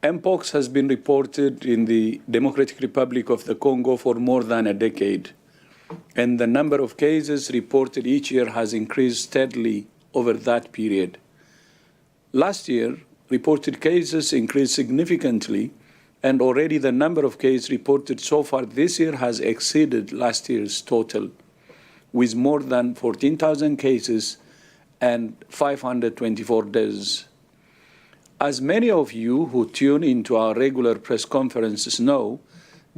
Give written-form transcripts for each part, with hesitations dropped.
Mpox has been reported in the Democratic Republic of the Congo for more than a decade, and the number of cases reported each year has increased steadily over that period. Last year, reported cases increased significantly, and already the number of cases reported so far this year has exceeded last year's total, with more than 14,000 cases and 524 deaths. As many of you who tune into our regular press conferences know,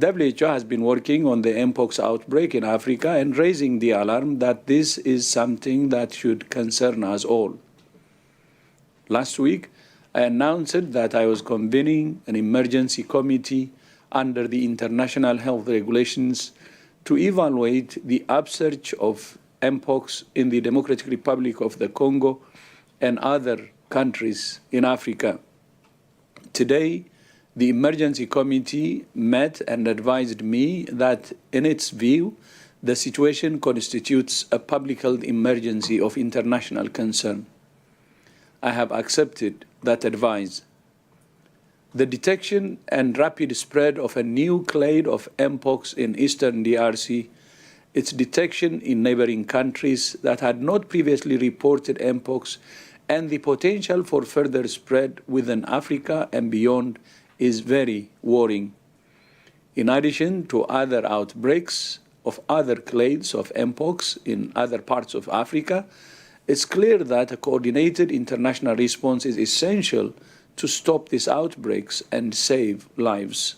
WHO has been working on the Mpox outbreak in Africa and raising the alarm that this is something that should concern us all. Last week, I announced that I was convening an emergency committee under the international health regulations to evaluate the upsurge of Mpox in the Democratic Republic of the Congo and other countries in Africa. Today, the emergency committee met and advised me that, in its view, the situation constitutes a public health emergency of international concern. I have accepted that advice. The detection and rapid spread of a new clade of Mpox in eastern DRC, its detection in neighboring countries that had not previously reported Mpox, and the potential for further spread within Africa and beyond is very worrying. In addition to other outbreaks of other clades of Mpox in other parts of Africa, it's clear that a coordinated international response is essential to stop these outbreaks and save lives.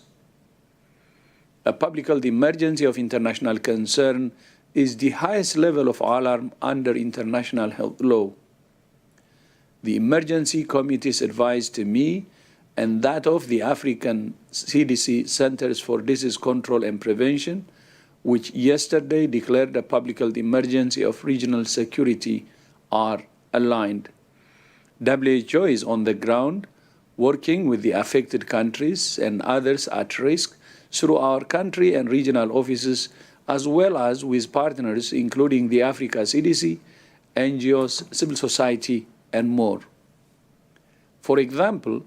A public health emergency of international concern is the highest level of alarm under international health law. The emergency committee's advice to me and that of the African CDC Centers for Disease Control and Prevention, which yesterday declared a public health emergency of regional security, are aligned. WHO is on the ground, working with the affected countries and others at risk through our country and regional offices, as well as with partners including the Africa CDC, NGOs, civil society, and more. For example,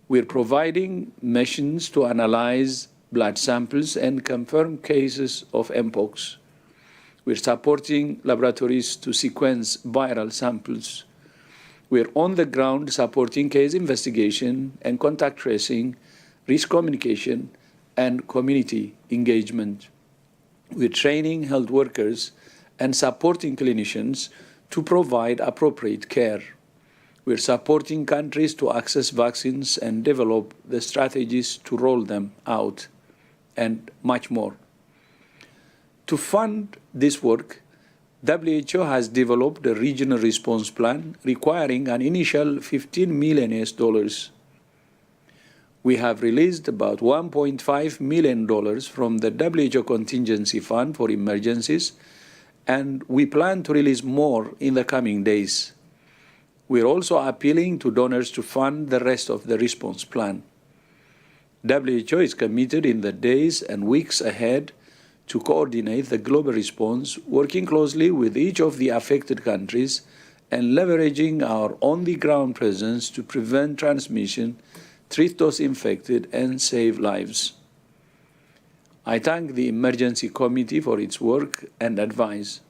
we're providing missions to analyze blood samples and confirm cases of Mpox. We're supporting laboratories to sequence viral samples. We're on the ground supporting case investigation and contact tracing, risk communication, and community engagement. We're training health workers and supporting clinicians to provide appropriate care. We're supporting countries to access vaccines and develop the strategies to roll them out, and much more. To fund this work, WHO has developed a regional response plan requiring an initial $15 million. We have released about $1.5 million from the WHO Contingency Fund for emergencies, and we plan to release more in the coming days. We're also appealing to donors to fund the rest of the response plan. WHO is committed in the days and weeks ahead to coordinate the global response, working closely with each of the affected countries and leveraging our on-the-ground presence to prevent transmission, treat those infected, and save lives. I thank the Emergency Committee for its work and advice.